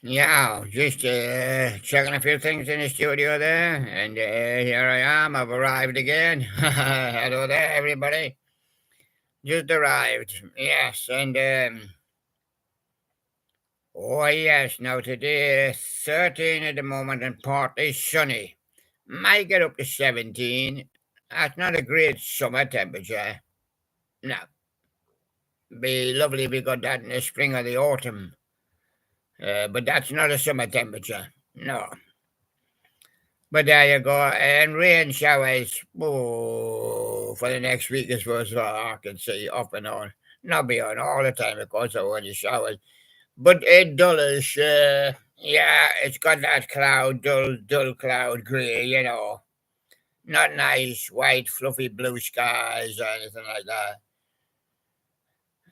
Yeah, just checking a few things in the studio there, and here I am. I've arrived again. Hello there, everybody. Just arrived. Yes, and oh yes. Now today, 13 at the moment, and partly sunny. Might get up to 17. That's not a great summer temperature. No, be lovely if we got that in the spring or the autumn. But that's not a summer temperature. No. But there you go. And rain showers for the next week, as far as I can see, off and on. Not be on all the time, of course, I want the showers. But it dullish. Yeah, it's got that dull cloud grey, Not nice, white, fluffy blue skies or anything like that.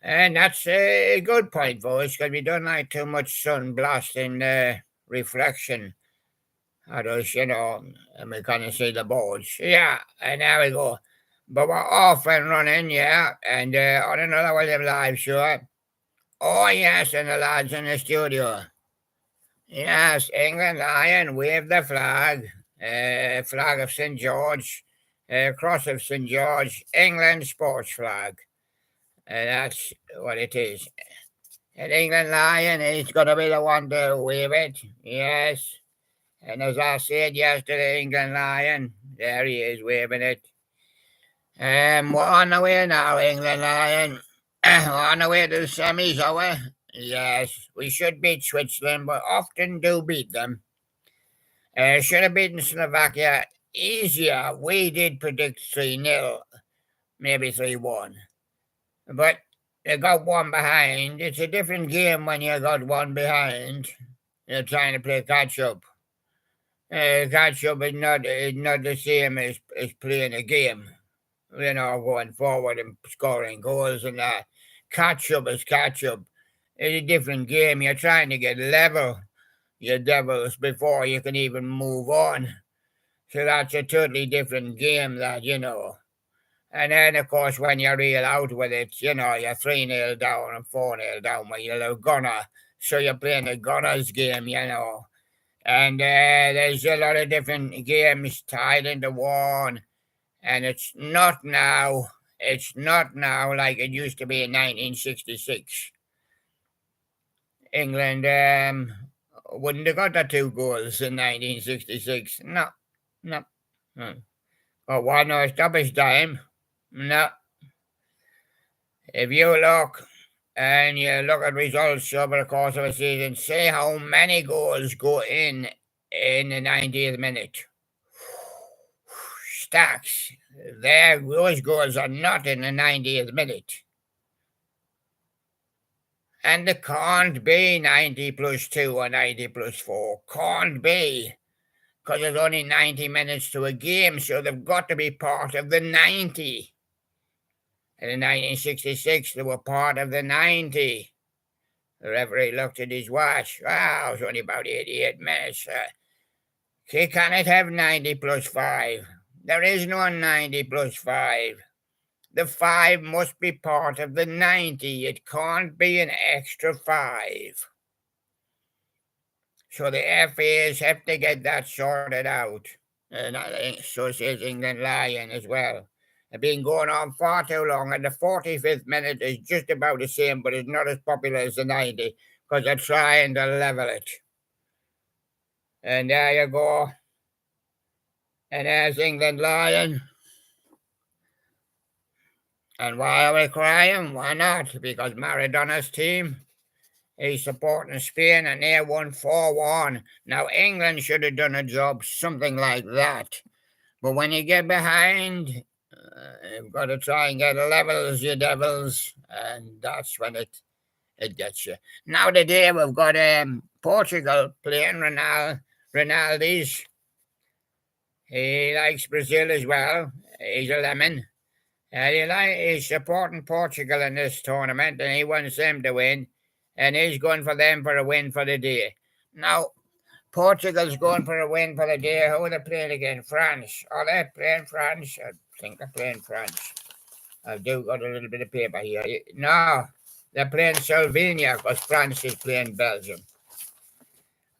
And that's a good point, for us, because we don't like too much sun blasting reflection. Others, and we kind see the boards. Yeah, and there we go. But we're off and running, yeah, and on another one of them live show. Oh, yes, and the lads in the studio. Yes, England Lion, wave the flag. Flag of St. George, cross of St. George, England sports flag. That's what it is. And England Lion, he's going to be the one to wave it. Yes. And as I said yesterday, England Lion, there he is waving it. We're on the way now, England Lion. We're on the way to the semis, are we? Yes, we should beat Switzerland, but often do beat them. Should have beaten Slovakia easier. We did predict 3-0, maybe 3-1. But they got one behind. It's a different game when you got one behind. You're trying to play catch up. Catch up is not the same as playing a game, going forward and scoring goals and that. Catch up is catch up. It's a different game. You're trying to get level, your devils, before you can even move on. So that's a totally different game, that. And then, of course, when you're real out with it, you're 3-0 down and 4-0 down with your little gunner. So you're playing a gunner's game. And there's a lot of different games tied into one. And it's not now like it used to be in 1966. England wouldn't have got the 2 goals in 1966. No, no. But one no stoppage time. No. If you look and you look at results over the course of a season, say how many goals go in the 90th minute. Stacks. Those goals are not in the 90th minute. And it can't be 90 plus 2 or 90 plus 4. Can't be. Because there's only 90 minutes to a game, so they've got to be part of the 90. And in 1966, they were part of the 90. The referee looked at his watch. Wow, it's only about 88 minutes. He cannot have 90 plus 5. There is no 90 plus 5. The 5 must be part of the 90. It can't be an extra 5. So the FAs have to get that sorted out. And so says England Lion as well. It's been going on far too long, and the 45th minute is just about the same, but it's not as popular as the 90 because they're trying to level it. And there you go. And there's England Lion. And why are we crying? Why not? Because Maradona's team, he's supporting Spain and they won 4-1. Now, England should have done a job something like that. But when you get behind, you've got to try and get levels, you devils. And that's when it gets you. Now, today we've got Portugal playing Ronaldo's. He likes Brazil as well. He's a lemon. He's supporting Portugal in this tournament, and he wants them to win, and he's going for them for a win for the day. Now, Portugal's going for a win for the day. Who are they playing again? France. Are they playing France? I think they're playing France. I do got a little bit of paper here. No, they're playing Slovenia because France is playing Belgium.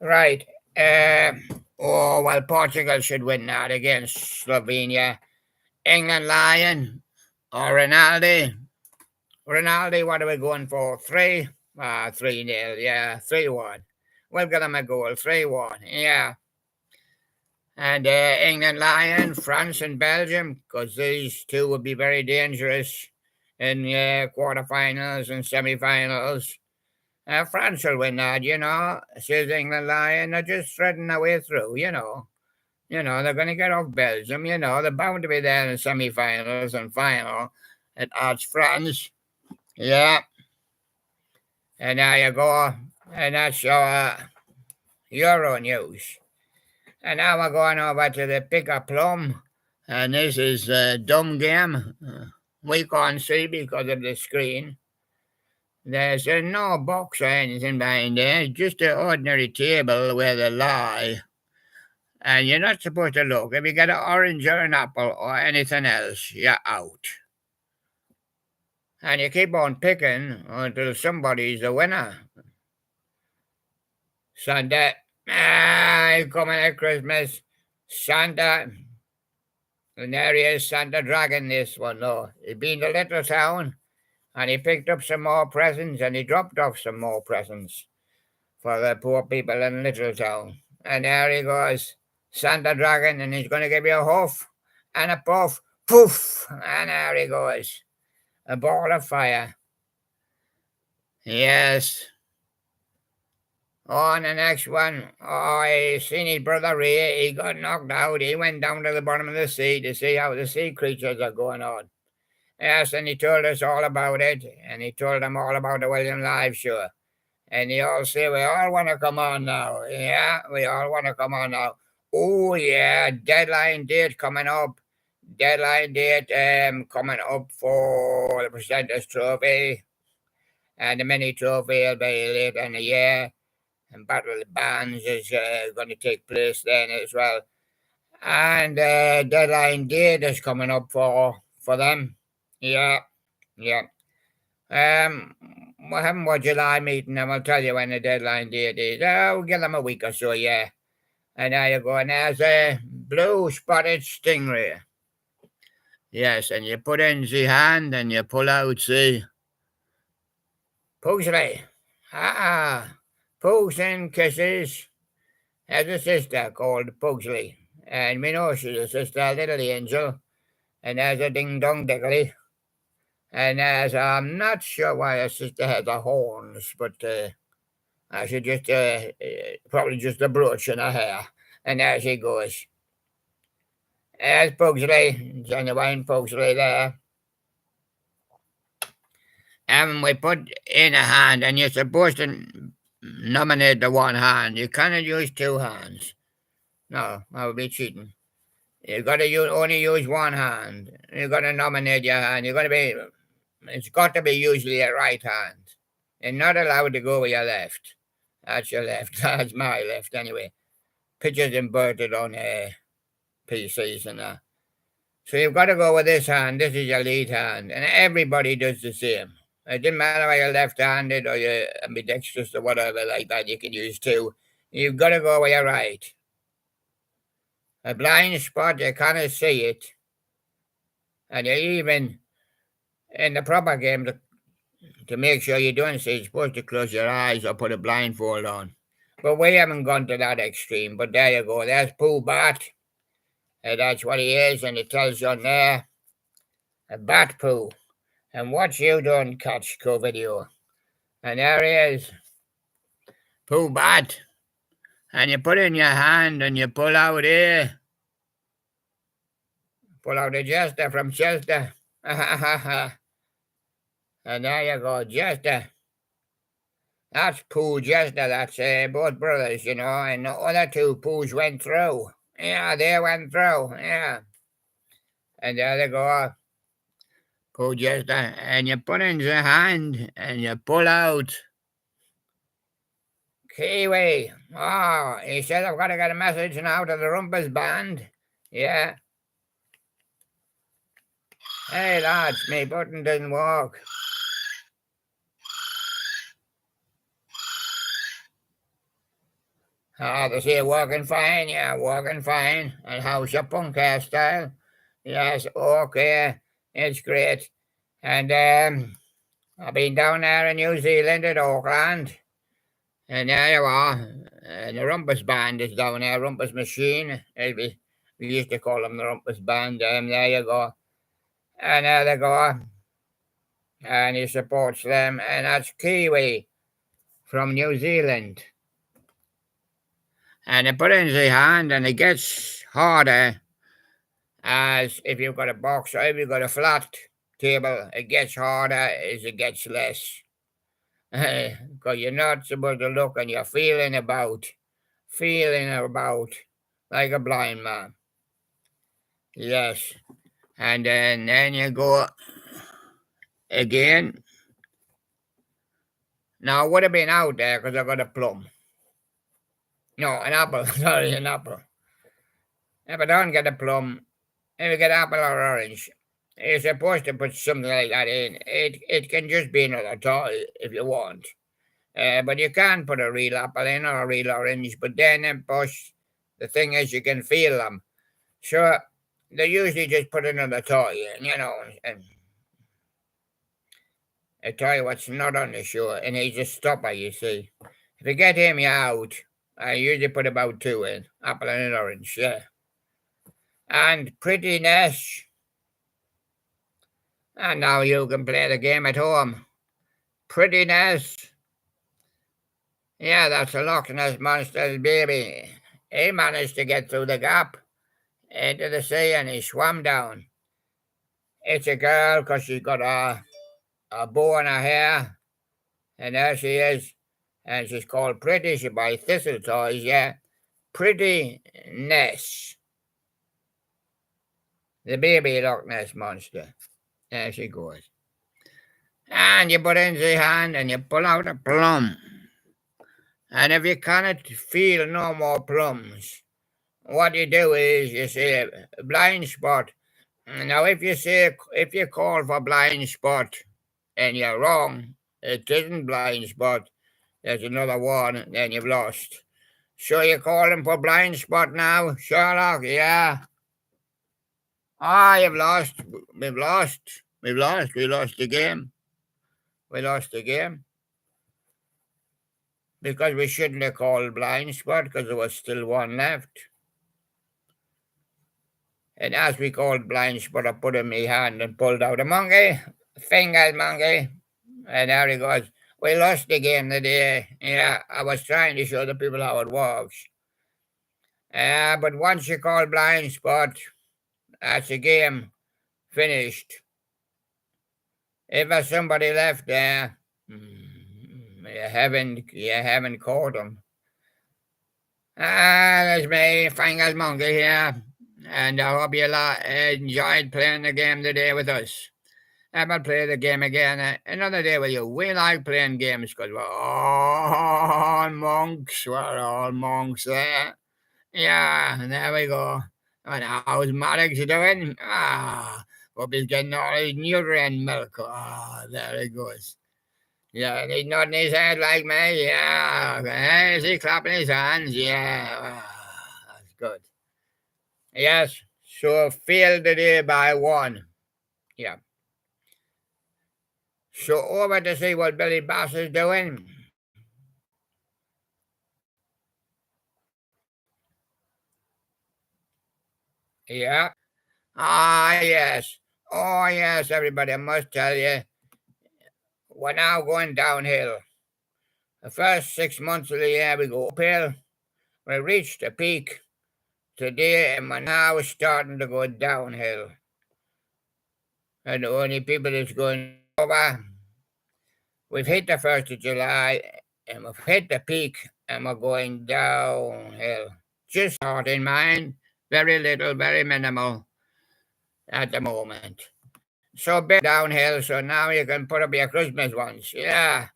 Right. Well, Portugal should win that against Slovenia. England Lion or Ronaldo. Ronaldo, what are we going for? 3? 3-0. Yeah, 3-1. We'll get him a goal. 3-1. Yeah. And England Lion, France and Belgium, because these two would be very dangerous in quarterfinals and semi-finals. France will win that, says England Lion. They're just threading their way through, they're going to get off Belgium, they're bound to be there in the semi-finals and final at Arch France. Yeah. And there you go. And that's your Euro news. And now we're going over to the Pick a Plum. And this is a dumb game. We can't see because of the screen. There's no box or anything behind there. It's just an ordinary table where they lie. And you're not supposed to look. If you get an orange or an apple or anything else, you're out. And you keep on picking until somebody's the winner. Santa, coming at Christmas. Santa, and there he is, Santa Dragon, this one, though. He'd been to Little Town, and he picked up some more presents, and he dropped off some more presents for the poor people in Little Town. And there he goes, Santa Dragon, and he's going to give you a huff and a puff, poof, and there he goes. A ball of fire. Yes. On the next one, I seen his brother Ray. He got knocked out. He went down to the bottom of the sea to see how the sea creatures are going on. Yes, and he told us all about it, and he told them all about the William Live show. And they all say, we all want to come on now. Yeah, we all want to come on now. Oh, yeah, deadline date coming up. Deadline date coming up for the Presenters Trophy. And the mini trophy will be later in the year. And Battle of the Bands is going to take place then as well. And deadline date is coming up for them. Yeah. We're having a July meeting, and we'll tell you when the deadline date is. We'll give them a week or so, yeah. And there you go. And there's a blue spotted stingray. Yes, and you put in the hand and you pull out the Pugsley. Pugs and Kisses has a sister called Pugsley. And we know she's a sister, Little Angel. And there's a Ding Dong Diggly. And there's, I'm not sure why her sister has the horns, but I should just, probably just a brooch in her hair. And there she goes. There's Pugsley, genuine Pugsley there. And we put in a hand, and you're supposed to nominate the one hand. You cannot use two hands. No, that would be cheating. You've got to only use one hand. You've got to nominate your hand. It's got to be usually a right hand. You're not allowed to go with your left. That's your left. That's my left, anyway. Pictures inverted on PCs and that. So you've got to go with this hand. This is your lead hand. And everybody does the same. It didn't matter whether you're left-handed or you're ambidextrous or whatever like that. You can use two. You've got to go with your right. A blind spot, you can't see it. And you even, in the proper game, to make sure you don't see, you're supposed to close your eyes or put a blindfold on. But we haven't gone to that extreme. But there you go. There's Pooh Bat. That's what he is, and it tells you on there, a bat poo. And what you don't catch, video. And there he is, Pooh Bat. And you put in your hand and you pull out here. Pull out the Jester from Chester. And there you go, Jester. That's Pooh Jester. That's both brothers, and the other two Poohs went through. Yeah, they went through. Yeah. And there they go. Pooh Jester. And you put in the hand and you pull out Kiwi. Oh, he said I've got to get a message now to the Rumpus Band. Yeah. Hey, lads, my button didn't work. They say working fine, yeah, working fine. And how's your punk hairstyle? Yes, okay, it's great. And I've been down there in New Zealand at Auckland, and there you are. And the Rumpus Band is down there, Rumpus Machine. We used to call them the Rumpus Band. There you go. And there they go. And he supports them, and that's Kiwi from New Zealand. And they put it in the hand, and it gets harder as if you've got a box or if you've got a flat table, it gets harder as it gets less. Because you're not supposed to look and you're feeling about like a blind man. Yes. And then you go again. Now, I would have been out there because I got a plum. No, an apple. Sorry, an apple. If I don't get a plum, if you get apple or orange, you're supposed to put something like that in. It can just be another toy if you want. But you can put a real apple in or a real orange. But then, of course, the thing is you can feel them. So they usually just put another toy in, and a toy what's not on the show, and he's a stopper, you see. If you get him, you're out. I usually put about 2 in, apple and an orange, yeah. And prettiness. And now you can play the game at home. Prettiness. Yeah, that's a Loch Ness Monster's baby. He managed to get through the gap into the sea and he swam down. It's a girl because she's got a bow in her hair. And there she is. And she's called Pretty. She buys thistle toys, yeah. Prettiness. The baby Loch Ness Monster. There she goes. And you put in the hand and you pull out a plum. And if you cannot feel no more plums, what you do is you say blind spot. Now, if you call for blind spot and you're wrong, it isn't blind spot. There's another one, then you've lost. So you're calling for blind spot now, Sherlock? Yeah. You've lost. We've lost. We lost the game. We lost the game. Because we shouldn't have called blind spot because there was still one left. And as we called blind spot, I put in my hand and pulled out a monkey. Fingers monkey. And there he goes. We lost the game today. Yeah, I was trying to show the people how it works. But once you call blind spot, that's the game finished. If there's somebody left there, you haven't caught them. There's me, Fingers Monkey here, and I hope you enjoyed playing the game today with us. I will play the game again another day with you. We like playing games because we're all monks. We're all monks there. Yeah, there we go. And how's Maddox doing? Hope he's getting all his nutrient milk. There he goes. Yeah, and he's nodding his head like me. Yeah, is he clapping his hands? Yeah, that's good. Yes, so failed today by 1. Yeah. So over to see what Billy Bass is doing. Yeah. Yes. Oh, yes, everybody, I must tell you, we're now going downhill. The first 6 months of the year, we go uphill. We reached a peak today, and we're now starting to go downhill. And the only people that's going over, we've hit the 1st of July, and we've hit the peak, and we're going downhill. Just thought in mind, very little, very minimal at the moment. So big downhill, so now you can put up your Christmas ones. Yeah.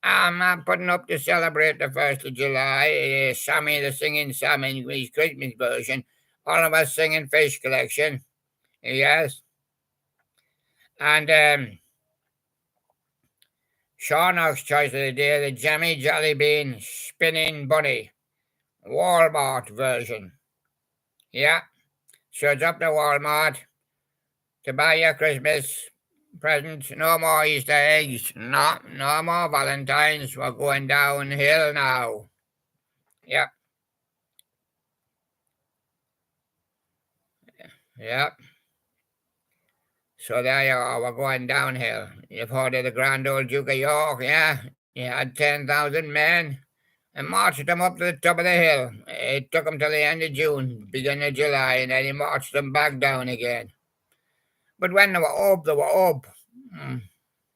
I'm putting up to celebrate the 1st of July. Sammy, the singing Sammy, his Christmas version. All of us singing Fish Collection. Yes. And Sean's choice of the day, the Jammy Jolly Bean Spinning Bunny. Walmart version. Yeah, shows up to Walmart to buy your Christmas presents. No more Easter eggs. No more Valentines. We're going downhill now. Yep, yep. So there you are. We're going downhill. You've heard of the Grand Old Duke of York, yeah? He had 10,000 men and marched them up to the top of the hill. It took them till the end of June, beginning of July, and then he marched them back down again. But when they were up, they were up.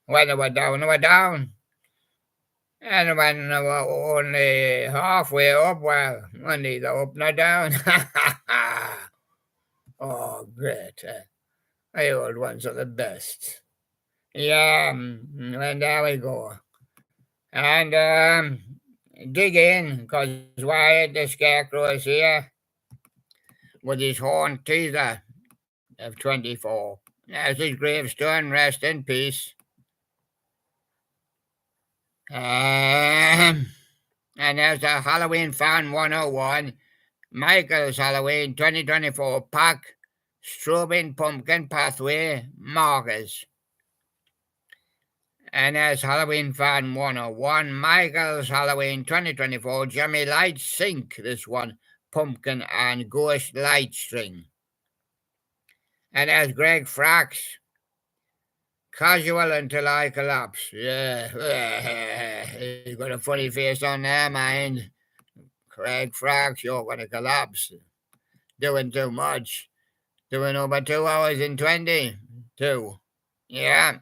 When they were down, they were down. And when they were only halfway up, well, neither up nor down. Oh, great. The old ones are the best. Yeah, and there we go. And dig in, because Wyatt the Scarecrow is here with his horn teaser of 24. There's his gravestone, rest in peace. And there's a Halloween Fan 101, Michael's Halloween 2024 pack, Strobing Pumpkin Pathway markers. And there's Halloween Fan 101, Michael's Halloween 2024 Jimmy Light Sync, this one, pumpkin and ghost light string. And there's Greg Frax, casual until I collapse. Yeah, he's got a funny face on there, mind. Greg Frax, you're going to collapse. Doing too much. Doing over 2 hours and 22. Yeah.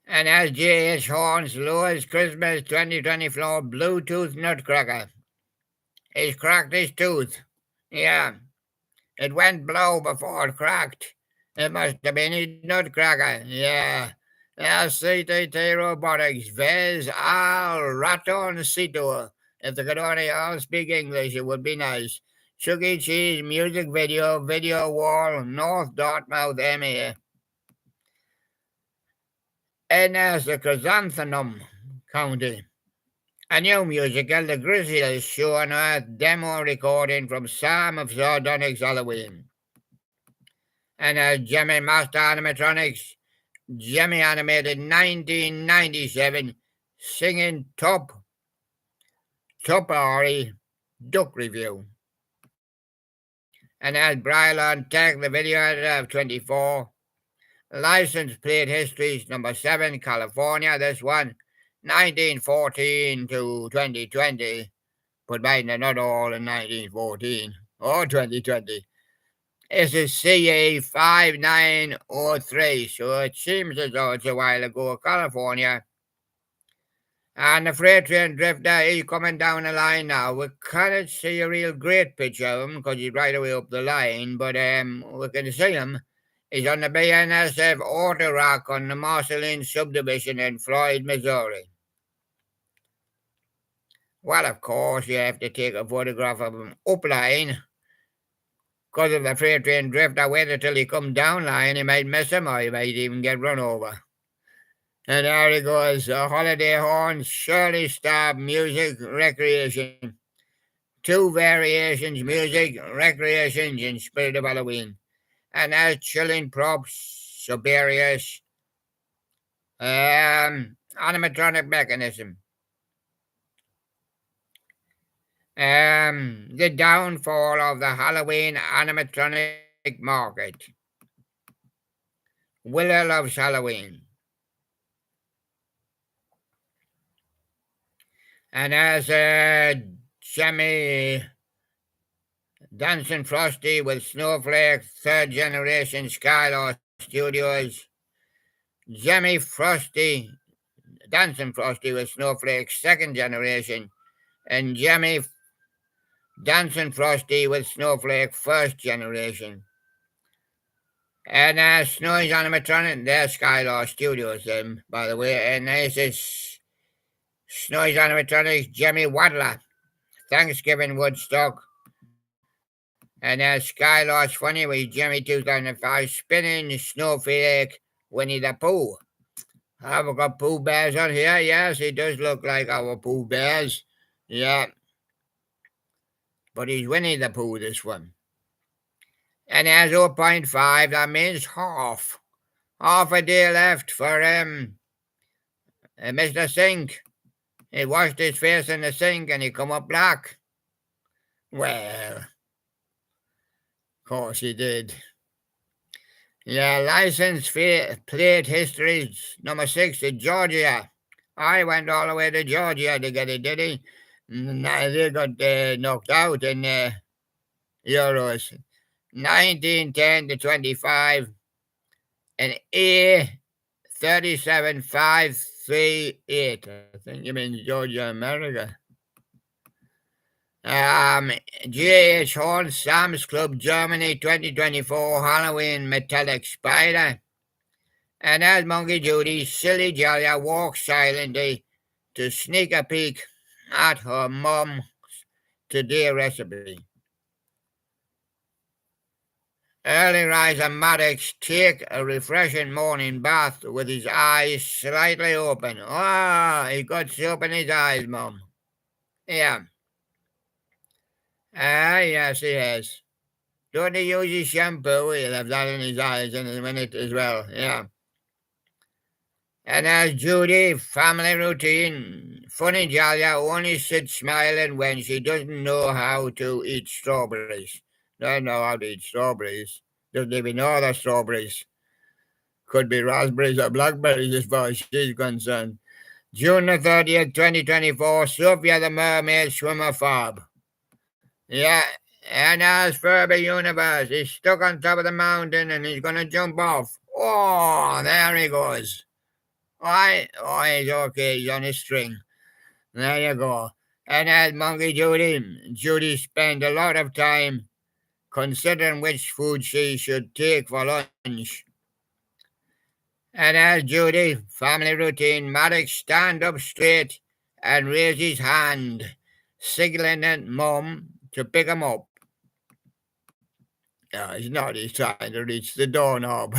And as J.H. Horn's Lowest Christmas 2024 Bluetooth Nutcracker. He's cracked his tooth. Yeah. It went blow before it cracked. It must have been his nutcracker. Yeah. There's CTT Robotics. Vez al ratoncito. If they could only all speak English, it would be nice. Chuck E. Cheese music video wall, North Dartmouth, MA. And there's the Chrysanthemum County. A new musical, The Grizzlies Show on Earth demo recording from Sam of Sardonic's Halloween. And there's Jimmy Master Animatronics, Jimmy Animated 1997, singing Top Ari Duck Review. And there's Brylon Tech, the video editor of 24. License plate histories, number 7, California, this one, 1914 to 2020. But mine are not all in 1914 or 2020. This is CA 5903, so it seems as though it's a while ago, California. And the freight train drifter, he's coming down the line now. We cannot see a real great picture of him because he's right away up the line, but we can see him. He's on the BNSF Auto Rock on the Marceline subdivision in Floyd, Missouri. Well, of course, you have to take a photograph of him upline. Because if the freight train drifter waited till he come down line, he might miss him or he might even get run over. And there he goes, Holiday Horns, Shirley Star Music, Recreation. 2 variations, music, recreations in spirit of Halloween. And there's Chilling Props, Soberius, animatronic mechanism. The downfall of the Halloween animatronic market. Willa loves Halloween. And there's Jimmy Dancing Frosty with Snowflake, 3rd generation Skylar Studios. Jimmy Frosty, Dancing Frosty with Snowflake, 2nd generation. And Jimmy Dancing Frosty with Snowflake, 1st generation. And Snowy's animatronic, they're Skylar Studios, by the way. And this is Snowy's animatronics, Jimmy Wadler, Thanksgiving Woodstock. And Skylar's Funny with Jimmy 2005, Spinning Snowflake, Winnie the Pooh. Have we got Pooh Bears on here? Yes, he does look like our Pooh Bears. Yeah. but he's Winnie the Pooh, this one. And there's 0.5, that means half. Half a day left for Mr. Sink. He washed his face in the sink and he come up black. Well, of course he did. Yeah, license plate history number 6 to Georgia. I went all the way to Georgia to get it, did he? Now they got knocked out in Euros. 1910 to 25. And A37538. I think you mean Georgia, America. G.H. Hall, Sam's Club, Germany, 2024, Halloween metallic spider. And as Monkey Judy, Silly Jolly walks silently to sneak a peek at her mum's today recipe. Early riser Maddox take a refreshing morning bath with his eyes slightly open. He got soap in his eyes, Mum. Yeah. Yes, he has. Don't he use his shampoo? He'll have that in his eyes in a minute as well. Yeah. And as Judy, family routine, funny Jalia only sits smiling when she doesn't know how to eat strawberries. Don't know how to eat strawberries. Doesn't even know the strawberries. Could be raspberries or blackberries as far as she's concerned. June the 30th, 2024, Sophia the Mermaid Swimmer Fob. Yeah, and as Furby Universe, he's stuck on top of the mountain and he's going to jump off. Oh, there he goes. He's okay, he's on a string. There you go. And as Monkey Judy spent a lot of time considering which food she should take for lunch. And as Judy, family routine, Maddox stand up straight and raise his hand, signaling at Mum to pick him up. He's not, he's trying to reach the doorknob.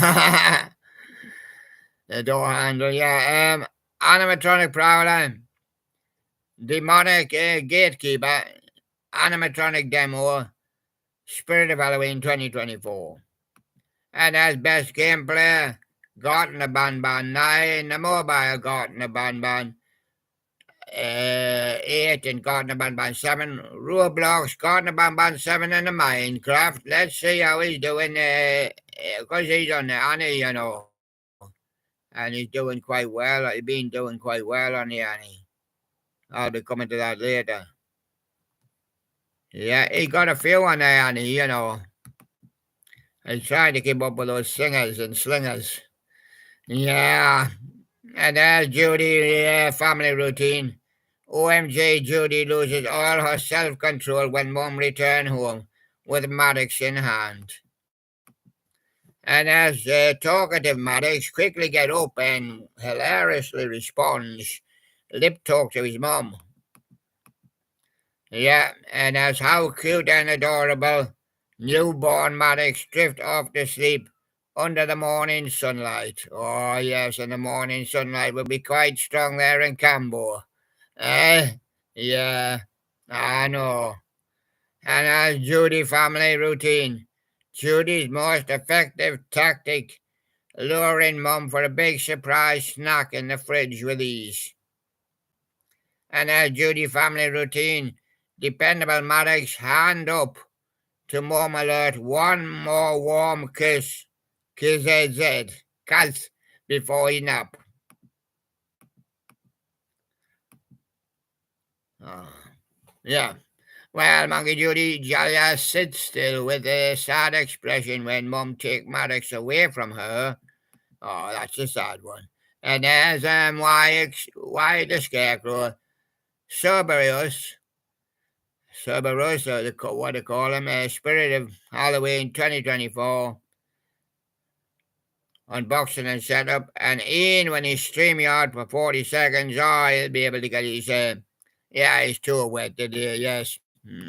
The door handle, yeah. Animatronic Prowler, Demonic Gatekeeper, Animatronic Demo, Spirit of Halloween 2024. And as best game player, Gartner Banban 9, the mobile Gartner Banban 8, and Gartner Banban 7, Roblox, Gartner Banban 7, and the Minecraft. Let's see how he's doing, because he's on the Annie, you know. And he's doing quite well. He's been doing quite well on the Annie. I'll be coming to that later. Yeah, he got a few on the Annie, you know. He's trying to keep up with those singers and slingers. Yeah. And there's Judy, family routine. OMG, Judy loses all her self-control when Mum returns home with Maddox in hand. And as talkative Maddox quickly gets up and hilariously responds, lip talk to his mum. Yeah, and as how cute and adorable newborn Maddox drift off to sleep under the morning sunlight. Oh, yes, and the morning sunlight will be quite strong there in Cambo. Yeah, I know. And as Judy family routine, Judy's most effective tactic, luring Mum for a big surprise snack in the fridge with ease. And as Judy family routine, dependable Maddox hand up to Mum alert one more warm kiss before he nap. Yeah. Well, Monkey Judy Jalia sits still with a sad expression when Mum takes Maddox away from her. Oh, that's a sad one. And there's why the Scarecrow, Cerberus, or what they call him, Spirit of Halloween 2024, unboxing and setup. And Ian, when he's StreamYard for 40 seconds, he'll be able to get his, he's too wet today, yes.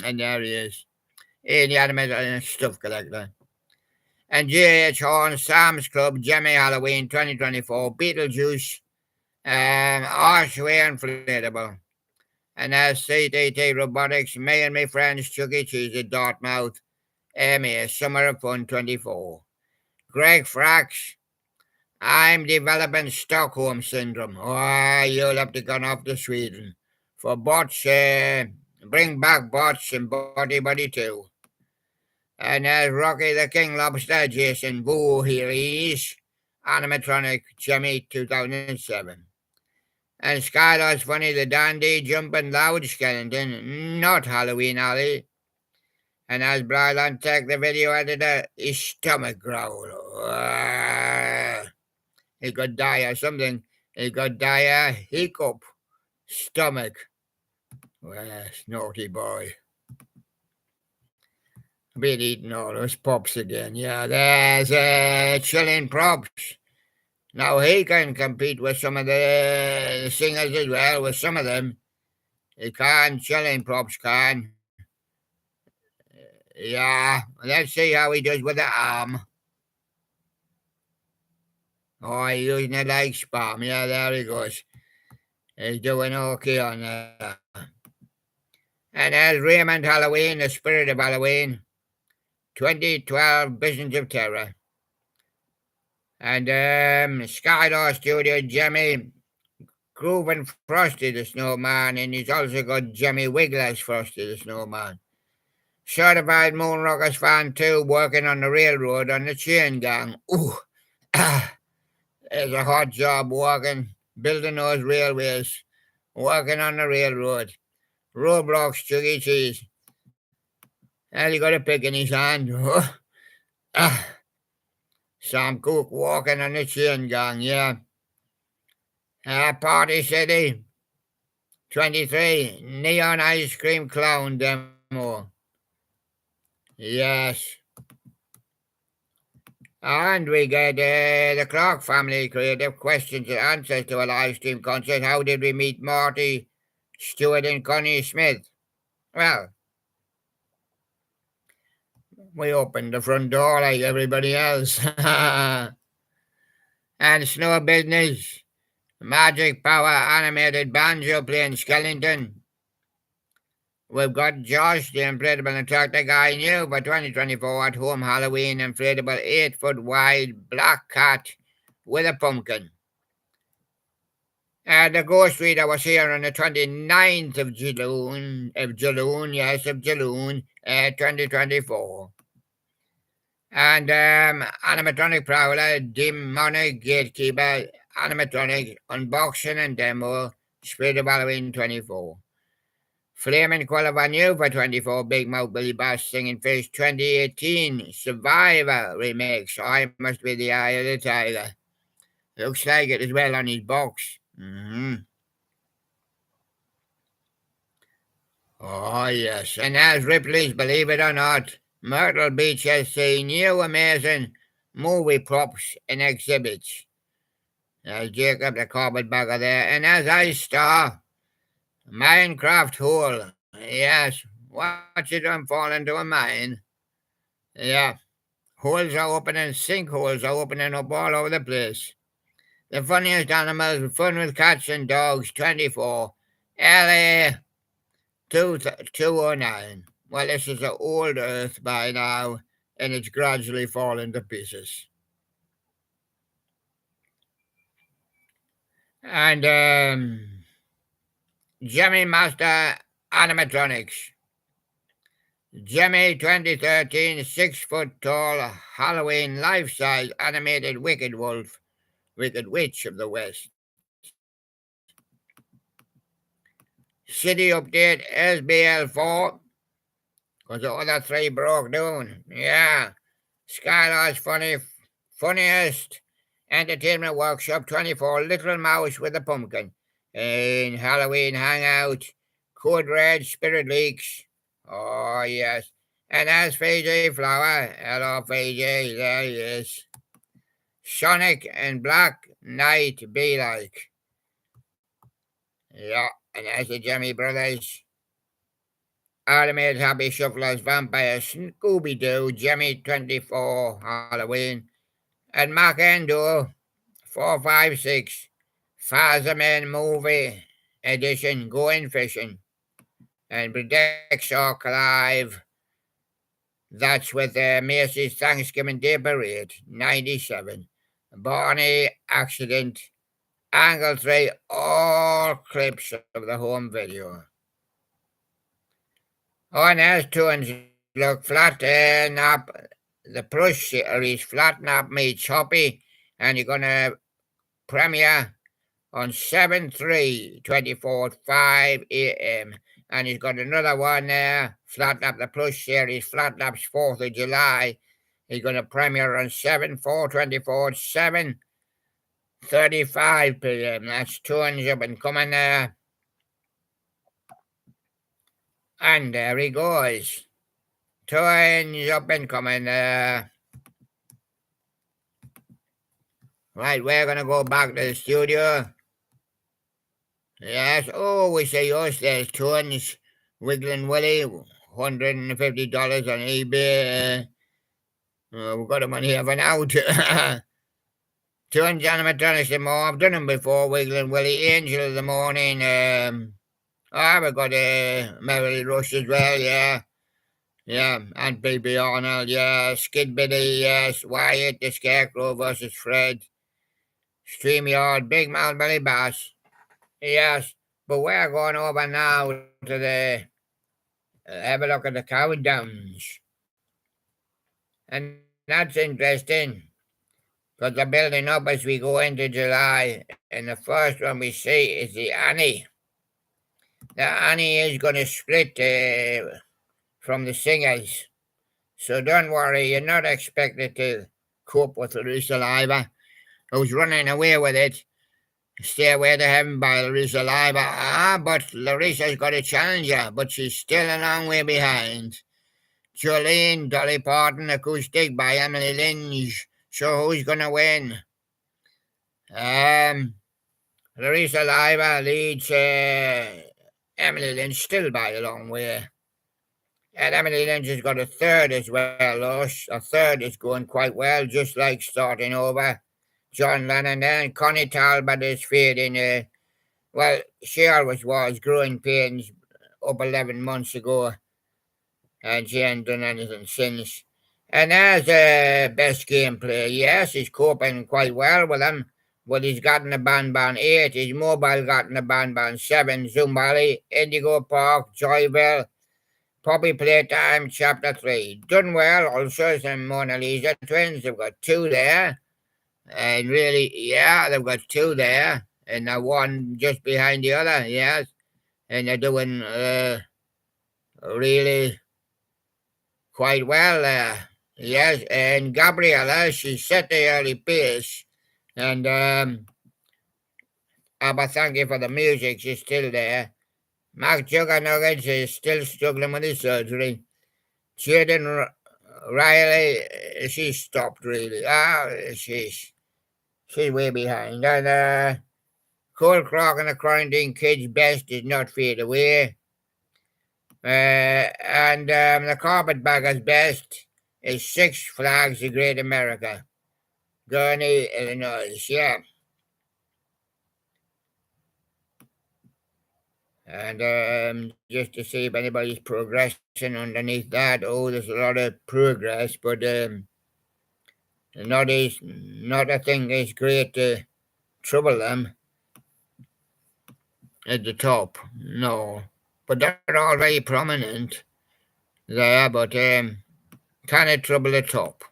And there he is. Ian, the animated stuff collector. And G.H. Horn, Sam's Club, Jimmy Halloween 2024, Beetlejuice, Archway Inflatable. And as CTT Robotics, me and my friends Chuck E. Cheese at Dartmouth, Amy, Summer of Fun 24. Greg Frax, I'm developing Stockholm Syndrome. Oh, you'll have to go off to Sweden. For bots, bring back bots and Buddy too. And as Rocky the King Lobster, Jason Voorhees, animatronic, Jimmy 2007. And Skylar's Funny the Dandy, Jumping Loud Skeleton, not Halloween Alley. And as Brylan Tech, the video editor, his stomach growl. He could die or something. He could die a hiccup. Stomach. Well, naughty boy. Been eating all those pops again. Yeah, there's Chilling Props. Now he can compete with some of the singers as well, with some of them. He can, Chilling Props can. Yeah, let's see how he does with the arm. Oh, he's using it like spam. Yeah, there he goes. He's doing okay on that. And there's Raymond Halloween, the spirit of Halloween. 2012 Visions of Terror. And Skylar Studio, Jimmy, Groovin' Frosty the Snowman, and he's also got Jimmy Wiggler's Frosty the Snowman. Certified Moonrockers fan too, working on the railroad on the chain gang. Ooh, it's a hot job working, building those railways, working on the railroad. Roblox, Chuck E. Cheese. And he got a pick in his hand. Sam Cooke walking on the chain gang, yeah. Party City, 23, Neon Ice Cream Clown demo. Yes. And we get the Clark family creative questions and answers to a live stream concert. How did we meet Marty, Stewart, and Connie Smith? Well, we opened the front door like everybody else. And Snow Business, Magic Power animated banjo playing skeleton. We've got Josh, the inflatable tractor guy, new for 2024 at home Halloween inflatable 8-foot wide black cat with a pumpkin. The Ghost Reader was here on the 29th of June, 2024. And animatronic prowler, demonic gatekeeper, animatronic unboxing and demo, Spirit of Halloween 24. Flaming Qualifier new for 24, Big Mouth Billy Bass Singing Fish 2018, Survivor remix. I must be the eye of the tiger. Looks like it as well on his box. Oh, yes. And as Ripley's Believe It or Not, Myrtle Beach has seen new amazing movie props and exhibits. There's Jacob the carpetbagger there. And as I star, Minecraft hole. Yes. Watch it fall into a mine. Yeah. Holes are opening, sinkholes are opening up all over the place. The funniest animals, fun with cats and dogs, 24. LA 209. Well, this is an old Earth by now, and it's gradually falling to pieces. And Jimmy Master Animatronics. Jimmy 2013, 6-foot tall, Halloween life-size animated Wicked Wolf, Wicked Witch of the West. City update SBL4, because the other three broke down. Yeah. Skylar's funniest entertainment workshop 24, Little Mouse with a Pumpkin. And Halloween Hangout, Code Red, Spirit Leaks. Oh, yes. And as Fiji Flower, hello Fiji, there he is. Sonic and Black Knight Be Like. Yeah, and as the Jimmy Brothers. Automated Happy Shufflers, Vampire, Scooby-Doo, Jimmy 24, Halloween. And Mark Endo, 456, Fireman Movie Edition, Going Fishing. And Predicts Live. That's with Macy's Thanksgiving Day Parade, 97. Barney Accident, Angle 3, all clips of the home video. Oh, and there's tunes. Look, Flatten Up, the Plush series, Flatten Up meets Hoppy, and you're going to premiere on 7/3/24 5 a.m. And he's got another one there, Flatten Up the Plush series, Flatten Up's 4th of July. He's going to premiere on 7/4/24 7:35 p.m. That's tunes up and coming there. And there he goes. Tunes up and coming there. Right, we're going to go back to the studio. Yes, oh, we say yours, there's tunes. Wiggling Willie, $150 on eBay. We've got them on here for now. Tunes animatronics more. I've done them before. Wiggling Willie, Angel of the Morning. We've got Merrily Rush as well, yeah. Yeah, and Baby Arnold, yeah. Skid Biddy, yes. Wyatt, the Scarecrow versus Fred. StreamYard, Big Mouth Billy Bass. Yes, but we're going over now to the have a look at the countdowns. And that's interesting because they're building up as we go into July. And the first one we see is the Annie. The Annie is going to split from the singers. So don't worry, you're not expected to cope with Larissa Leiber, who's running away with it. Stairway to Heaven by Larissa Leiber. But Larissa's got a challenger, but she's still a long way behind. Jolene, Dolly Parton, Acoustic by Emily Lynch. So who's going to win? Larissa Leiber leads Emily Lynch still by a long way. And Emily Lynch has got a third as well, though. A third is going quite well, just like Starting Over. John Lennon and Connie Talbot is fading. Well, she always was. Growing Pains up 11 months ago. And she hasn't done anything since. And as best gameplay, yes, he's coping quite well with him. But he's gotten a Banban 8. His mobile gotten a Banban 7. Zumbali, Indigo Park, Joyville, Poppy Playtime, Chapter 3. Done well also some Mona Lisa twins. They've got 2 there. And really, yeah, they've got 2 there. And one just behind the other, yes. And they're doing really quite well there. Yes, and Gabriella, she set the early pace. And but thank you for the music, she's still there. Mark Juggernuggets is still struggling with his surgery. Jaden Riley, she stopped really. She's way behind. And Cole Crock and the Quarantine Kids' best is not fade away. And the Carpetbaggers' best is Six Flags of Great America. Gurney, Illinois, yeah. And just to see if anybody's progressing underneath that. Oh, there's a lot of progress, but not a thing is great to trouble them at the top. No, but they're all very prominent there, but kind of trouble the top.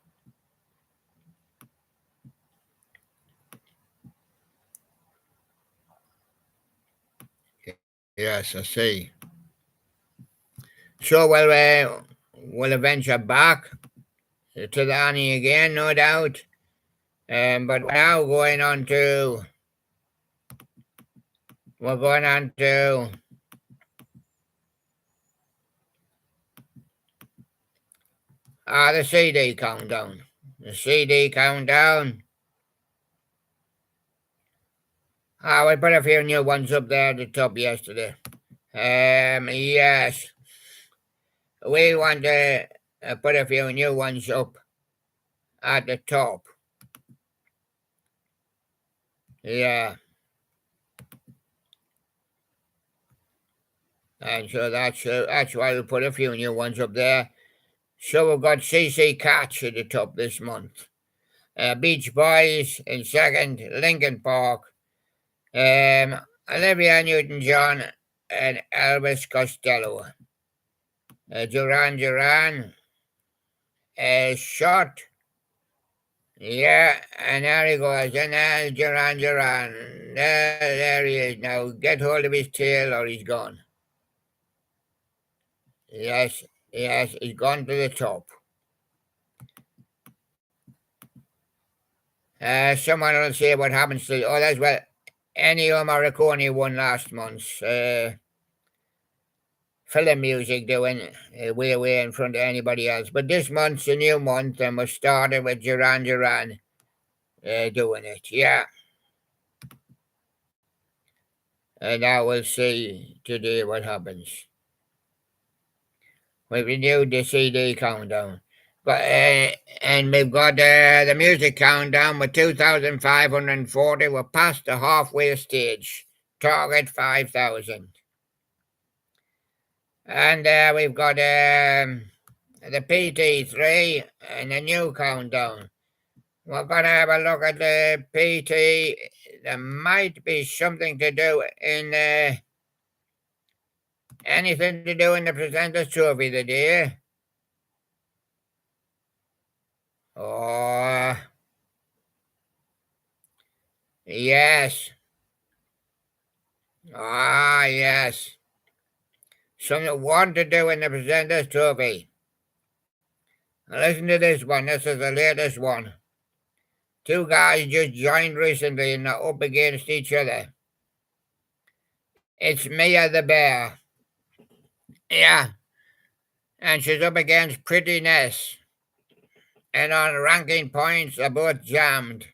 Yes, I see. So we'll venture back to the Annie again, no doubt. But now we're going on to the CD countdown. The CD countdown. We put a few new ones up there at the top yesterday. Yes. We want to put a few new ones up at the top. Yeah. And so that's why we put a few new ones up there. So we've got CC Catch at the top this month. Beach Boys in second, Linkin Park, Olivia Newton-John and Elvis Costello. Duran Duran, Shot. Yeah, and there he goes, and there's Duran Duran. There he is now. Get hold of his tail or he's gone. Yes, he's gone to the top. Someone will say what happens to others. Well, Ennio Morricone won last month's film music doing way in front of anybody else. But this month's a new month and we started with Duran Duran doing it. Yeah. And now we'll see today what happens. We've renewed the CD countdown. But, and we've got the music countdown with 2,540. We're past the halfway stage. Target 5,000. And we've got the PT3 and the new countdown. We're going to have a look at the PT. There might be something to do in anything to do in the Presenter's Trophy today. Oh, yes. Ah, yes. Something want to do in the Presenter's Trophy. Listen to this one. This is the latest one. Two guys just joined recently and are up against each other. It's Mia the Bear. Yeah. And she's up against Pretty Ness. And on ranking points, they're both jammed.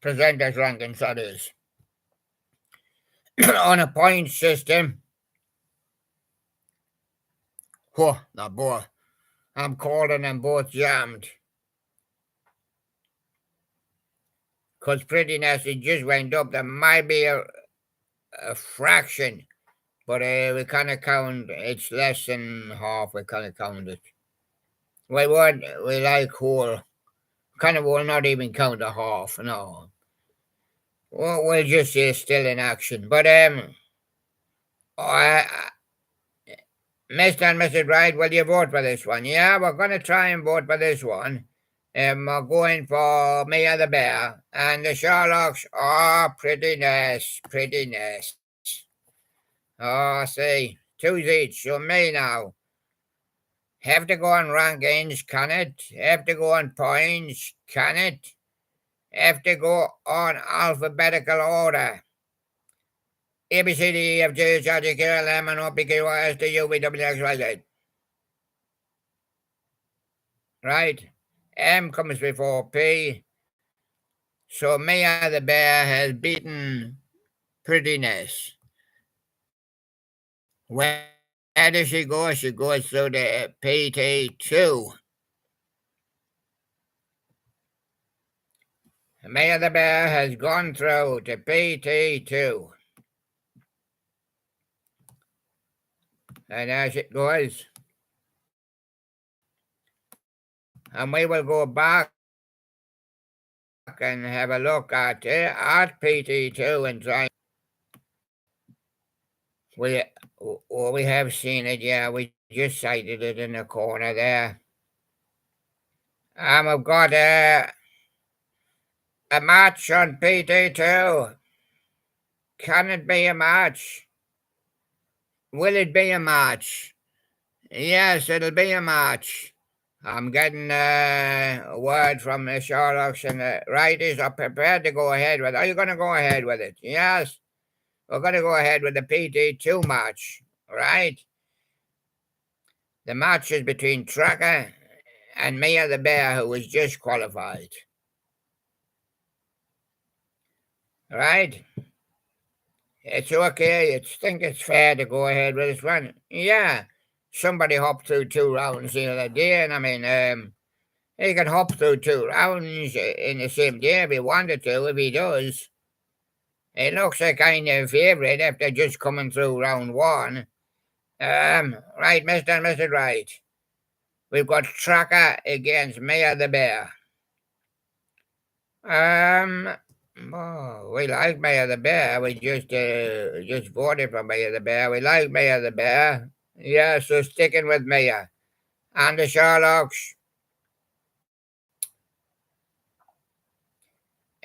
Presenters rankings, that is. On a point system. Oh, they're both. I'm calling them both jammed. Because Pretty Ness, it just went up. There might be a fraction. But we kind of count, it's less than half, we kind of count it. We like whole, kind of will not even count a half, no. We'll just say still in action. But, Mr. and Mrs. Wright, will you vote for this one? Yeah, we're going to try and vote for this one. We're going for Mia the Bear. And the Sherlocks are Pretty Ness. Oh, see, 2 each. So me now. Have to go on rankings, can it? Have to go on points, can it? Have to go on alphabetical order. A, B, C, D, E, F, G, H, I, J, K, L, M, N, O, P, Q, R, S, T, U, V, W, X, Y, Z. Right? M comes before P. So Mia the Bear has beaten Pretty Ness. Where does she go? She goes through the PT2. Mia the Bear has gone through to PT2. And as it goes. And we will go back and have a look at PT2 and try. We have seen it, yeah. We just sighted it in the corner there. We've got a match on PT2. Can it be a match? Will it be a match? Yes, it'll be a match. I'm getting a word from the Sherlocks and the writers are prepared to go ahead with it. Are you going to go ahead with it? Yes. We're going to go ahead with the PT2 match, right? The match is between Tracker and Mia the Bear, who was just qualified. Right? It's okay. I think it's fair to go ahead with this one. Yeah. Somebody hopped through 2 rounds the other day, and I mean, he can hop through 2 rounds in the same day if he wanted to, if he does. It looks a kind of favourite if they're just coming through round one. Right, Mr. and Mrs. Wright. We've got Tracker against Maya the Bear. We like Maya the Bear. We just voted for Maya the Bear. We like Maya the Bear. Yeah, so sticking with Maya. And the Sherlocks.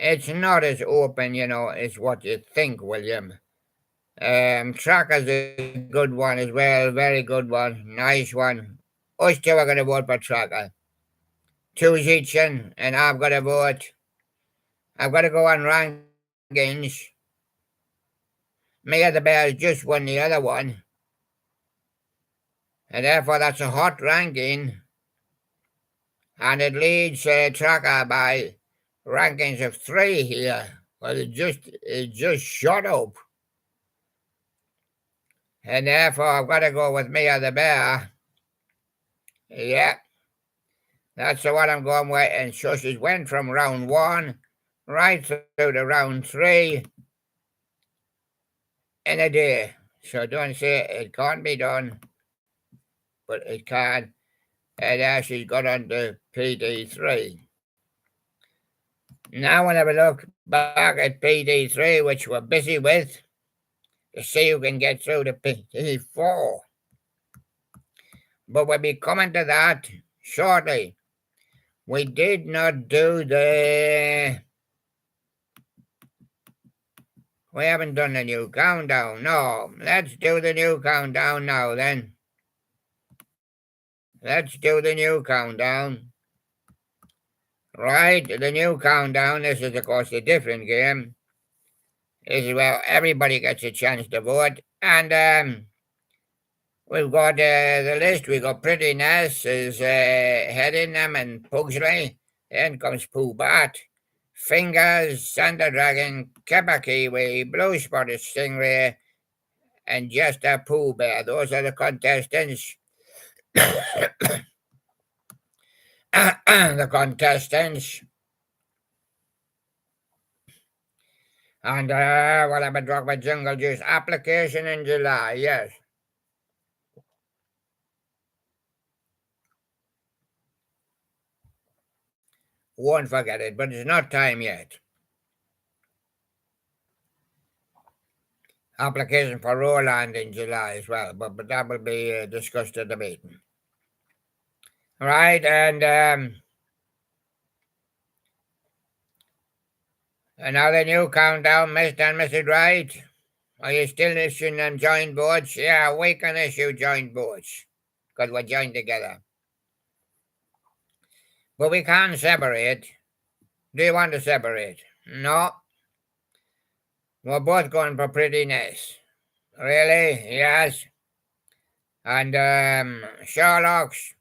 It's not as open, as what you think, William. Tracker's a good one as well. Very good one. Nice one. Us two are going to vote for Tracker. Choose each, and I've got to vote. I've got to go on rankings. Maya the Bear just won the other one. And therefore that's a hot ranking. And it leads Tracker by rankings of 3 here. Well, it just shot up. And therefore I've got to go with Maya the Bear. Yeah. That's the one I'm going with. And so she's went from round 1 right through to round 3 in a day. So don't say it can't be done, but it can. And now she's got on to PD3. Now we'll have a look back at PD3, which we're busy with, to see who can get through to PD4. But we'll be coming to that shortly. We did not do we haven't done the new countdown. No, let's do the new countdown now then. Let's do the new countdown. Right, the new countdown. This is, of course, a different game. This is where everybody gets a chance to vote. And we've got the list. We've got Pretty Ness is heading them, and Pugsley. Then comes Pooh Bat, Fingers, Santa Dragon, Kepper Kiwi, Blue Spotted Stingray, and just a Pooh Bear. Those are the contestants. The contestants. And what I've been talking about Jungle Juice application in July, yes. Won't forget it, but it's not time yet. Application for Roland in July as well, but that will be discussed at the meeting. Right, and another new countdown, Mr. and Mrs. Wright. Are you still issuing them joint votes? Yeah, we can issue joint votes because we're joined together. But we can't separate. Do you want to separate? No. We're both going for Pretty Ness. Really? Yes. And Sherlock's.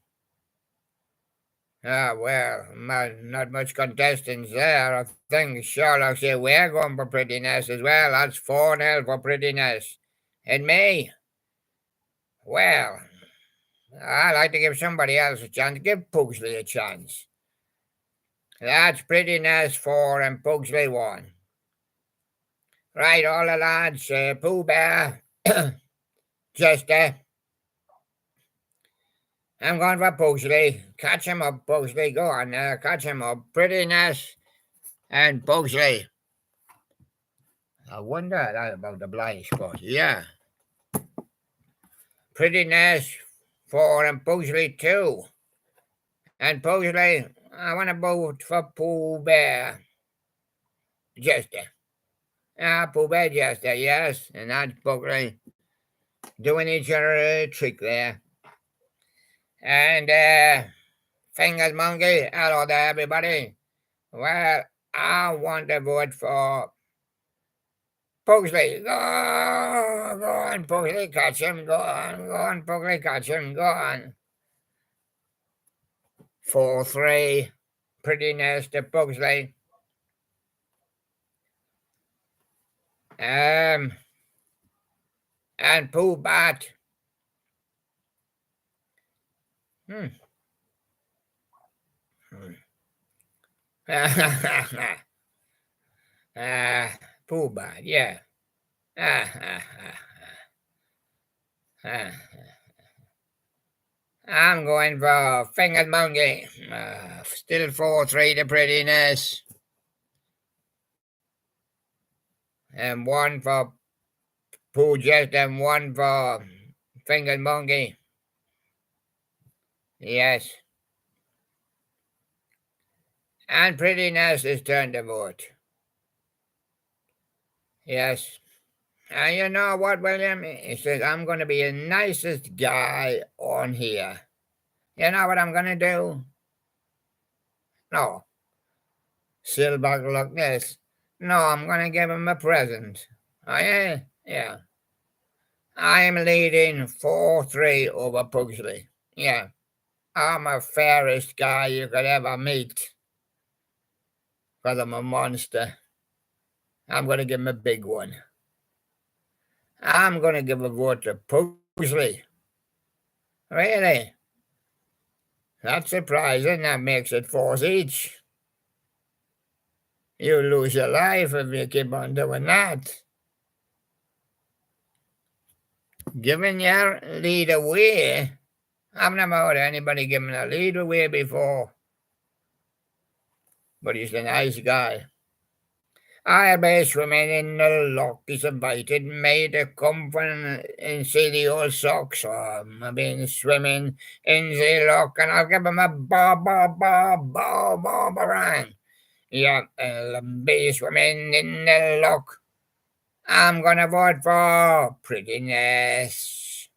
Well, not much contestants there. I think Sherlock said we're going for Pretty Ness as well. That's 4-0 for Pretty Ness. And me? Well, I like to give somebody else a chance. Give Pugsley a chance. That's Pretty Ness 4 and Pugsley 1. Right, all the lads, Pooh Bear, Chester. I'm going for Pugsley. Catch him up, Pugsley. Go on, catch him up. Pretty Ness and Pugsley. I wonder that about the blind spot. Yeah. Pretty Ness 4 and Pugsley 2. And Pugsley, I want to vote for Pooh Bear. Chester. Pooh Bear Chester, yes. And that's Pugsley doing each other a trick there. And Fingers Monkey, hello there, everybody. Well, I want to vote for Pugsley. Go on, Pugsley, catch him. Go on, Pugsley, catch him. Go on. 4-3, Pretty Ness to Pugsley. And Pooh Bat. Pooh Bad, yeah. Ah, ah, ah, ah. I'm going for Fingered Monkey. Still 4-3 to Prettiness. And one for Pooh Jest and one for Fingered Monkey. Yes. And Prettiness's turn to vote. Yes. And you know what, William? He says, I'm going to be the nicest guy on here. You know what I'm going to do? No. Silver Loch Ness. No, I'm going to give him a present. Oh, yeah? Yeah. I'm leading 4-3 over Pugsley. Yeah. I'm the fairest guy you could ever meet. Because I'm a monster. I'm going to give him a big one. I'm going to give a vote to Pugsley. Really? That's surprising. That makes it 4 each. You lose your life if you keep on doing that. Giving your lead away? I've never heard anybody giving a lead away before. But he's a nice guy. I'll be swimming in the loch. He's invited me to come and see the old socks. I've been swimming in the loch and I'll give him a boomerang. Yeah, I'll be swimming in the loch. I'm gonna vote for Prettiness.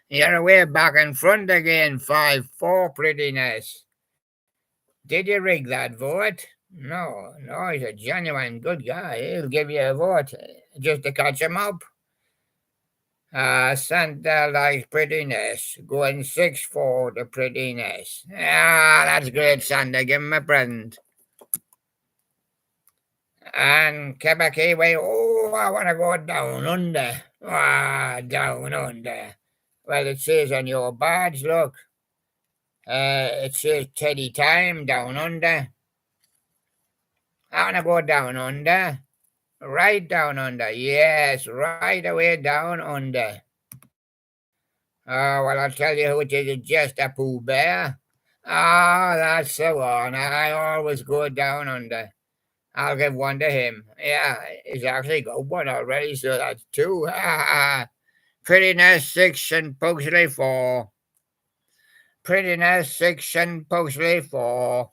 You're way back in front again, 5-4 Prettiness. Did you rig that vote? No, he's a genuine good guy. He'll give you a vote just to catch him up. Santa likes Prettiness. Going 6-4 to Prettiness. That's great, Santa. Give him a present. And Quebecy, I want to go down under. Down under. Well, it says on your badge, look. It says Teddy Time down under. I want to go down under. Right down under. Yes, right away down under. Well, I'll tell you who it is. It's just a Pooh Bear. That's the one. I always go down under. I'll give one to him. Yeah, he's actually got one already, so that's 2. Prettiness 6 and Pugsley 4. Prettiness 6 and Pugsley 4.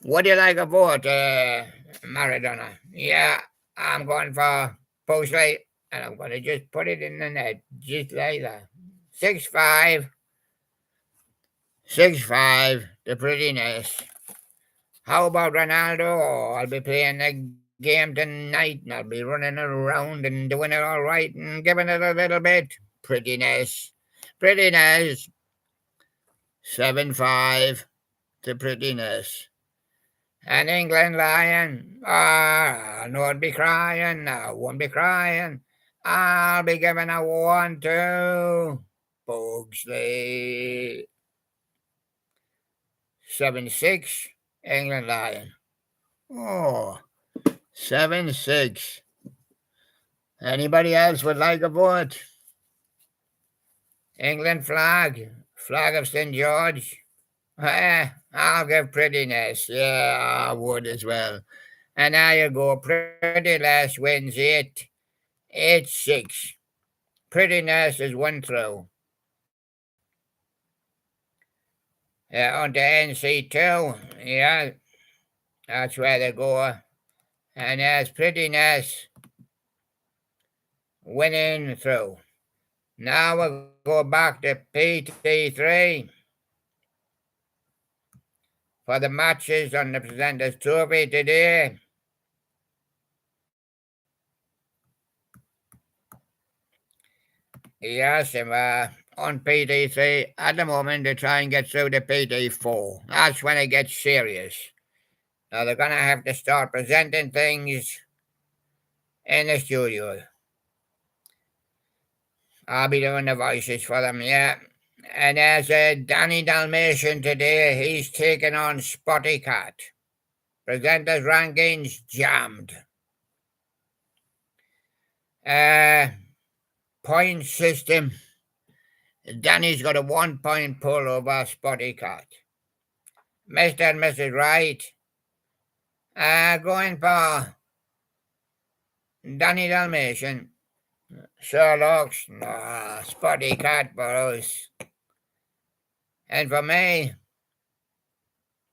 Would you like a vote, Maradona? Yeah, I'm going for Pugsley, and I'm going to just put it in the net, just like that. 6-5. 6-5, the Prettiness. How about Ronaldo? I'll be playing the game tonight, and I'll be running around and doing it all right and giving it a little bit. Prettiness. 7-5 to Prettiness. And England Lion. I won't be crying. I won't be crying. I'll be giving a 1 to Pugsley. 7-6. England Lion. 7-6. Anybody else would like a vote? England flag of St. George. I'll give Prettiness. Yeah, I would as well. And now you go. Prettiness wins 8-6. Prettiness is 1 through. On to NC2. Yeah, that's where they go. And there's Prettiness winning through. Now we'll go back to PT3 for the matches on the Presenters Trophy today. Yes, on PT3 at the moment to try and get through to PT4. That's when it gets serious. Now they're going to have to start presenting things in the studio. I'll be doing the voices for them, yeah. And there's Danny Dalmatian today. He's taking on Spotty Cat. Presenters rankings jammed. Point system. Danny's got a 1 point pull over Spotty Cat. Mr. and Mrs. Wright. Going for Danny Dalmatian. Sherlock's. Nah, Spotty Cat for us. And for me,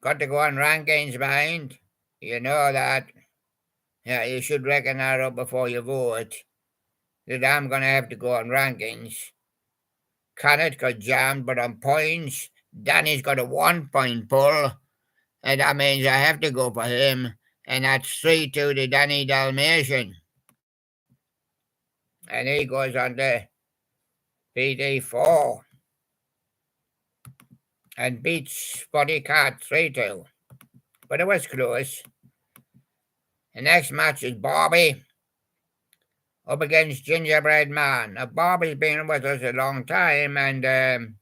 got to go on rankings behind. You know that. Yeah, you should reckon that up before you vote. That I'm going to have to go on rankings. Cannot got jammed, but on points, Danny's got a 1 point pull. And that means I have to go for him. And that's 3-2 to Danny Dalmatian. And he goes on to PD4. And beats Spotty Cat 3-2. But it was close. The next match is Bobby up against Gingerbread Man. Now, Bobby's been with us a long time, and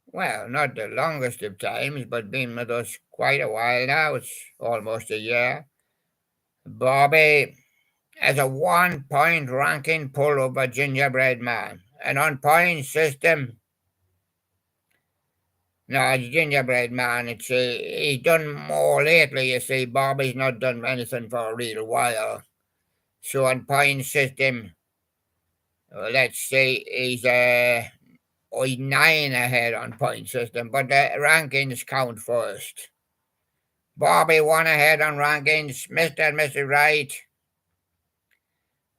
well, not the longest of times, but been with us quite a while now. It's almost a year. Bobby has a 1 point ranking pull over Gingerbread Man. And on point system, no, Gingerbread Man, he's done more lately, you see. Bobby's not done anything for a real while. So on point system, let's say he's 9 ahead on point system, but the rankings count first. Bobby 1 ahead on rankings. Mr. and Mrs. Wright.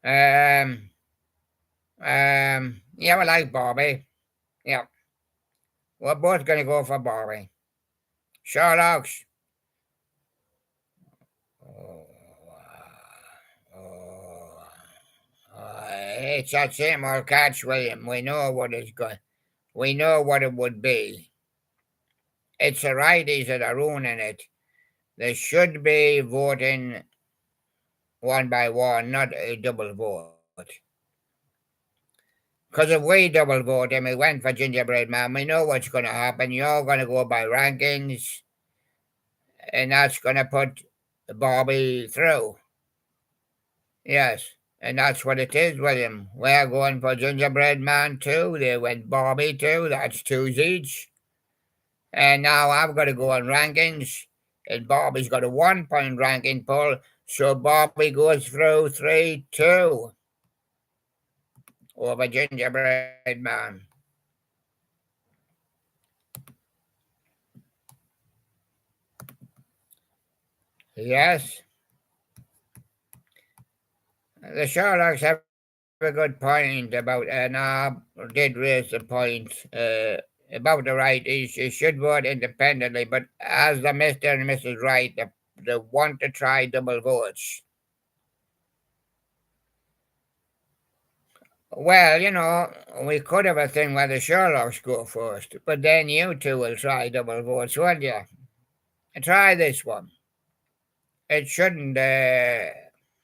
Yeah, we like Bobby. Yeah. We're both going to go for Bobby. Sherlock's. It's that same old catch, William. We know what it's going. We know what it would be. It's the righties that are ruining it. They should be voting one by one, not a double vote. Because if we double vote and we went for Gingerbread Man, we know what's going to happen. You're going to go by rankings, and that's going to put Bobby through. Yes, and that's what it is, William. We're going for Gingerbread Man too. They went Bobby too. That's 2s each. And now I've got to go on rankings, and Bobby's got a 1 point ranking pull, so Bobby goes through 3-2 over Gingerbread Man. Yes. The Sherlocks have a good point about, and I did raise the point about the righties. You should vote independently, but as the Mr. and Mrs. Wright, they want to try double votes. Well, you know, we could have a thing where the Sherlocks go first, but then you two will try double votes, won't you? Try this one. It shouldn't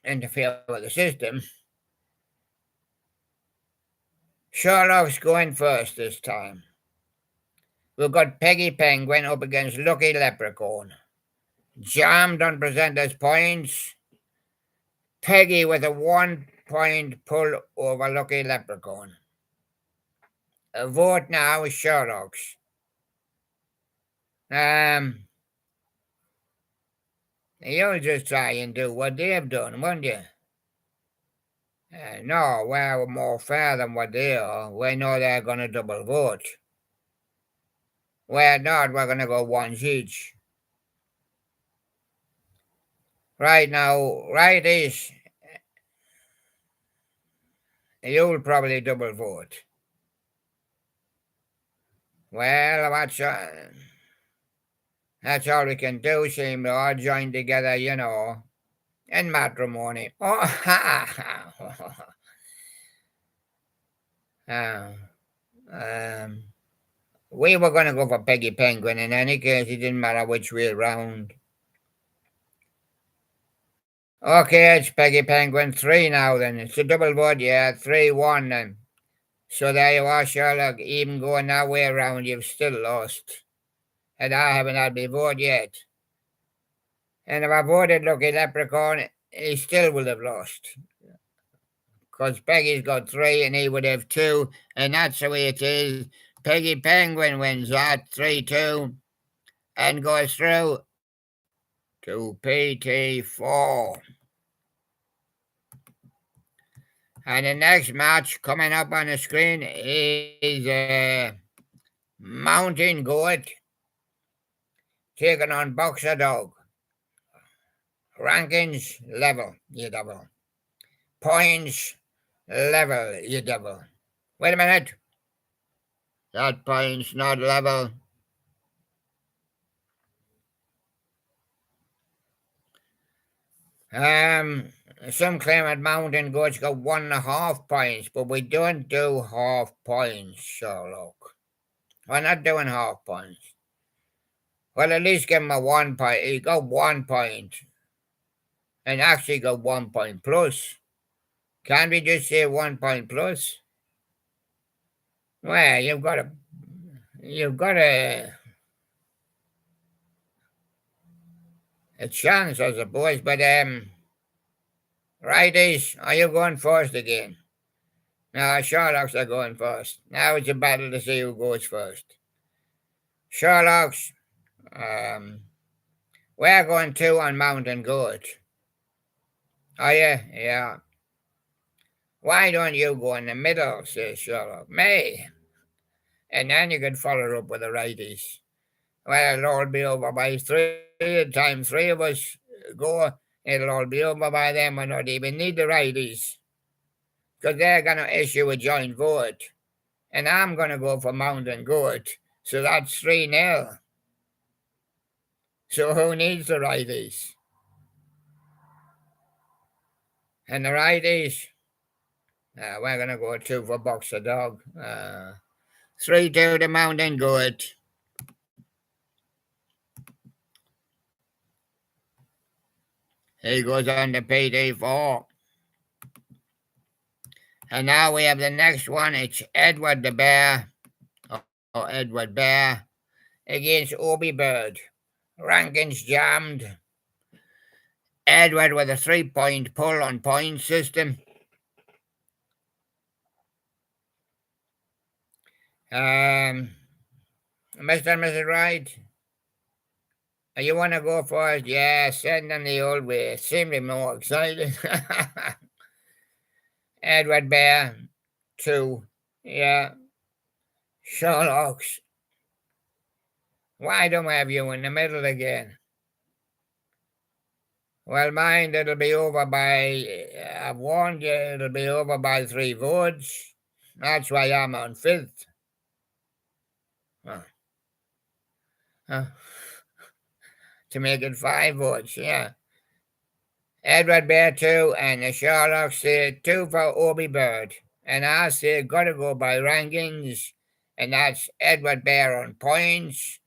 interfere with the system. Sherlock's going first this time. We've got Peggy Penguin up against Lucky Leprechaun. Jammed on presenters' points. Peggy with a 1 point pull over Lucky Leprechaun. A vote now is Sherlock's. You'll just try and do what they've done, won't you? No, we're more fair than what they are. We know they're going to double vote. We're not, we're going to go 1s each. Right now, righties, you'll probably double vote. Well, that's all we can do, seem to all join together, you know, in matrimony. Oh, we were going to go for Peggy Penguin. In any case, it didn't matter which way around. Okay, it's Peggy Penguin 3 now then. It's a double vote, yeah, 3-1 then. So there you are, Sherlock. Even going that way around, you've still lost. And I haven't had my vote yet. And if I voted Lucky Leprechaun, he still would have lost. Because Peggy's got 3 and he would have 2. And that's the way it is. Peggy Penguin wins that 3-2 and goes through to PT4. And the next match coming up on the screen is Mountain Goat taking on Boxer Dog. Rankings level, you devil. Points level, you devil. Wait a minute. That point's not level. Some claim that Mountain Goat's got 1.5 points, but we don't do half points, Sherlock. We're not doing half points. Well, at least give him a 1 point. He got 1 point. And actually got 1 point plus. Can't we just say 1 point plus? Well, you've got a chance, I suppose, but righties, are you going first again? No, Sherlock's are going first. Now it's a battle to see who goes first. Sherlock's, we're going 2 on Mountain Goat. Are you? Yeah. Why don't you go in the middle, says Sherlock. Me. And then you could follow up with the righties. Well, it'll all be over by 3 times 3 of us go. It'll all be over by then. We don't even need the righties. Because they're going to issue a joint vote. And I'm going to go for Mountain Goat. So that's 3-0. So who needs the righties? And the righties, we're going to go 2 for Boxer Dog. 3-2 to Mountain Goat. He goes on to PT4. And now we have the next one. It's Edward the Bear, or Edward Bear, against Obie Bird. Rankings jammed. Edward with a 3-point pull on point system. Mr. and Mrs. Wright, you want to go first? Yeah, send them the old way. Seem to be more excited. Edward Bear, 2. Yeah. Sherlock's. Why don't we have you in the middle again? Well, mind, it'll be over by, I've warned you, it'll be over by 3 votes. That's why I'm on 5th. To make it 5 votes, yeah. Edward Bear 2 and the Sherlock say 2 for Obie Bird. And I say gotta go by rankings, and that's Edward Bear on points.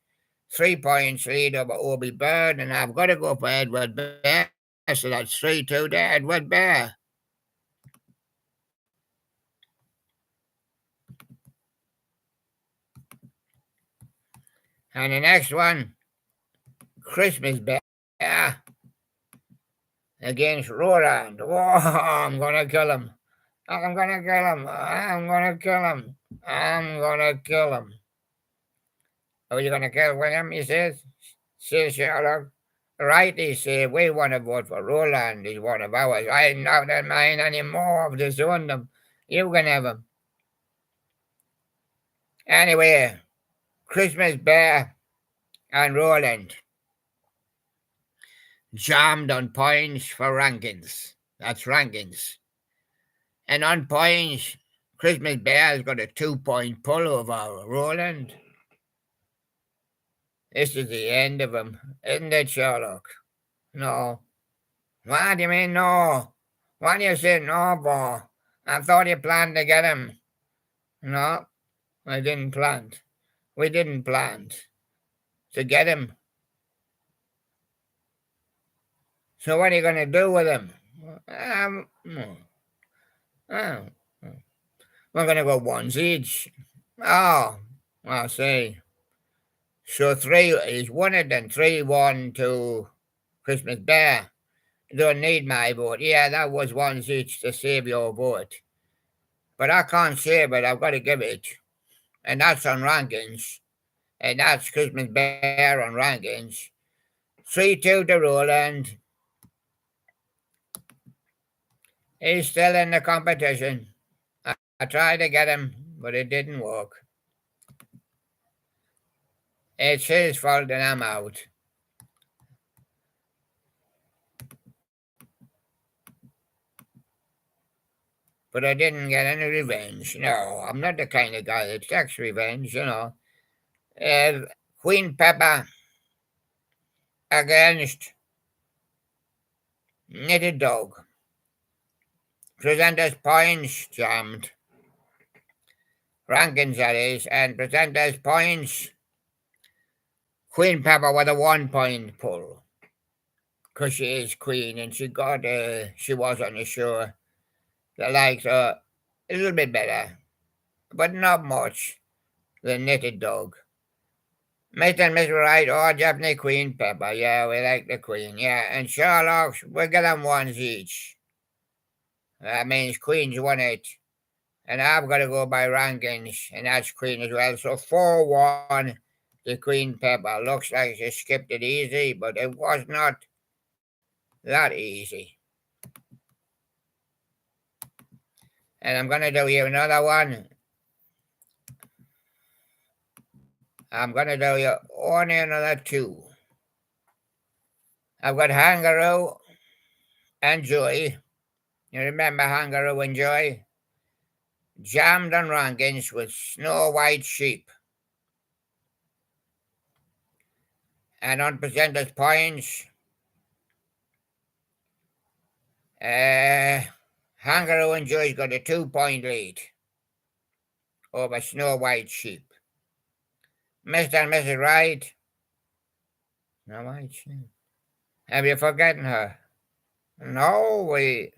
3 points lead over Obie Bird, and I've got to go for Edward Bear. So that's 3-2 to Edward Bear. And the next one, Christmas Bear against Roland. Oh, I'm going to kill him. I'm going to kill him. I'm going to kill him. I'm going to kill him. Oh, you're going to kill William, he says? Says Sherlock. Right, he said, we want to vote for Roland. He's one of ours. I don't mind any more of this on them. You can have him. Anyway, Christmas Bear and Roland jammed on points for rankings. That's rankings. And on points, Christmas Bear's got a 2-point pull over Roland. This is the end of him, isn't it, Sherlock? No. What do you mean, no? What do you say no for? I thought you planned to get him. No, I didn't plan. We didn't plan to get him. So what are you going to do with him? We're going to go ones each. Oh, I'll see. So 3 is 1 and then 3-1 to Christmas Bear. Don't need my vote. Yeah, that was ones each to save your vote. But I can't save it, I've got to give it. And that's on rankings. And that's Christmas Bear on rankings. 3-2 to Roland. He's still in the competition. I tried to get him, but it didn't work. It's his fault and I'm out. But I didn't get any revenge. No, I'm not the kind of guy that takes revenge, Queen Pepper against Knitted Dog. Presenters' points jammed. Rankings, that is, and presenters' points. Queen Pepper with a 1 point pull. Because she is queen and she was on the show. The likes are a little bit better, but not much. The Knitted Dog. Mr. and Mrs. Right, definitely Queen Pepper. Yeah, we like the Queen. Yeah, and Sherlock's, we get them ones each. That means Queen's won it. And I've got to go by rankings, and that's Queen as well. So 4-1 to Queen Pepper. Looks like she skipped it easy, but it was not that easy. And I'm going to do you another one. I'm going to do you only another 2. I've got Kangaroo and Joy. You remember Kangaroo and Joy? Jammed on rankings with Snow White Sheep. And on presenters' points, Kangaroo and Joy's got a 2-point lead over Snow White Sheep. Mr. and Mrs. Right. Snow White Sheep. Have you forgotten her? No, we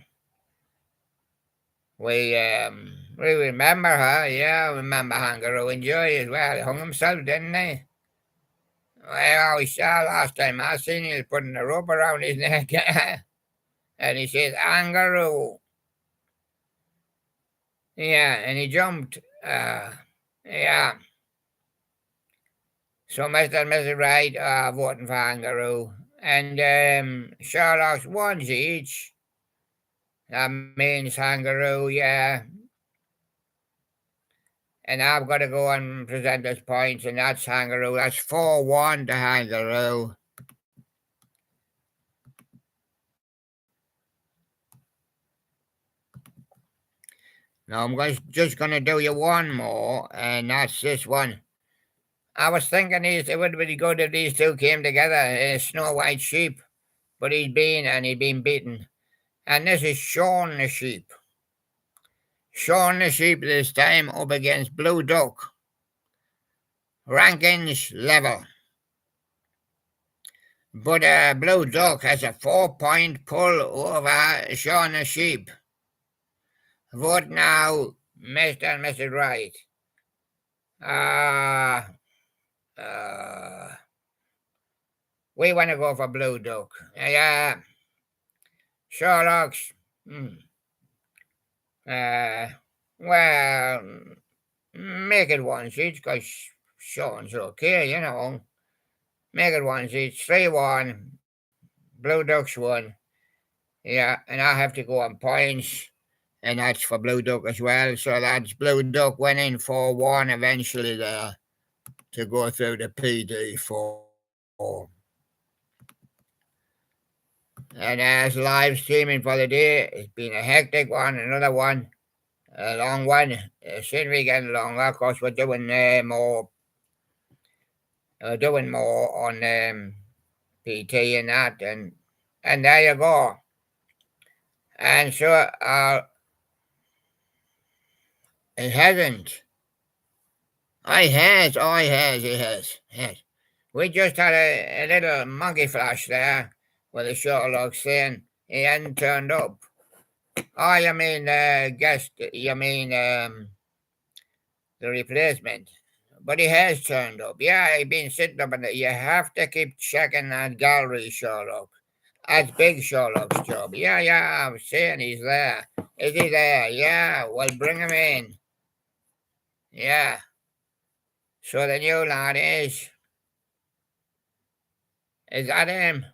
remember her. Yeah, remember Kangaroo and Joy as well. He hung himself, didn't he? Well, we saw last time I seen he was putting a rope around his neck. And he says, Kangaroo. Yeah, and he jumped. Yeah. So Mr. and Mrs. Right are voting for Kangaroo. And Sherlock's ones each. That means Kangaroo, yeah. And I've got to go on presenters' points, and that's Kangaroo. That's 4-1 to Kangaroo. Now I'm just going to do you one more, and that's this one. I was thinking it would be good if these two came together, Snow White Sheep, but he'd been beaten. And this is Shaun the Sheep. Shaun the Sheep this time up against Blue Duck. Rankings level. But Blue Duck has a 4-point pull over Shaun the Sheep. Vote now, Mr. and Mrs. Right. We want to go for Blue Duck. Yeah. Sherlock's. Well, make it once each, because Shaun's okay, Make it once each. 3-1. Blue Duck's won. Yeah, and I have to go on points. And that's for Blue Duck as well. So that's Blue Duck winning 4-1 eventually there to go through the PD4. And as live streaming for the day, it's been a hectic one, another one, a long one. Soon we getting longer, of course, we're doing more on PT and that, and there you go. And so it hasn't. It has. We just had a little monkey flash there with the Sherlock saying he hadn't turned up. Oh, you mean guest? You mean the replacement? But he has turned up. Yeah, he's been sitting up, and you have to keep checking that gallery, Sherlock. That's Big Show loves Job. Yeah, I'm saying he's there. Is he there? Yeah, well, bring him in. Yeah. So the new lad is that him?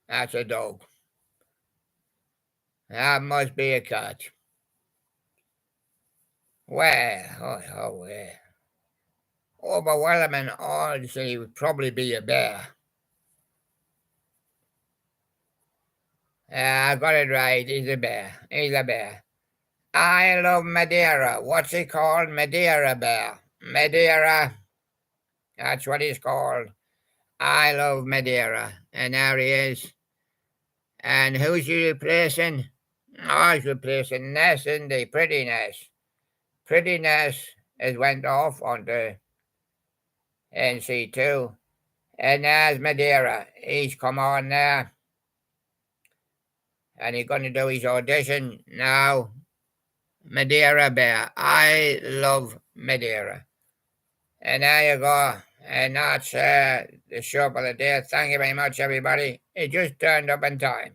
That's a dog. That must be a cat. Well, overwhelming odds he would probably be a bear. I got it right. He's a bear. He's a bear. I love Madeira. What's he called? Madeira bear. Madeira. That's what he's called. I love Madeira. And there he is. And who's he replacing? Oh, he's replacing Ness, isn't he? Pretty Ness. Pretty Ness has went off onto NC2. And there's Madeira. He's come on there. And he's going to do his audition now. Madeira Bear. I love Madeira. And there you go. And that's the show for the day. Thank you very much, everybody. It just turned up in time.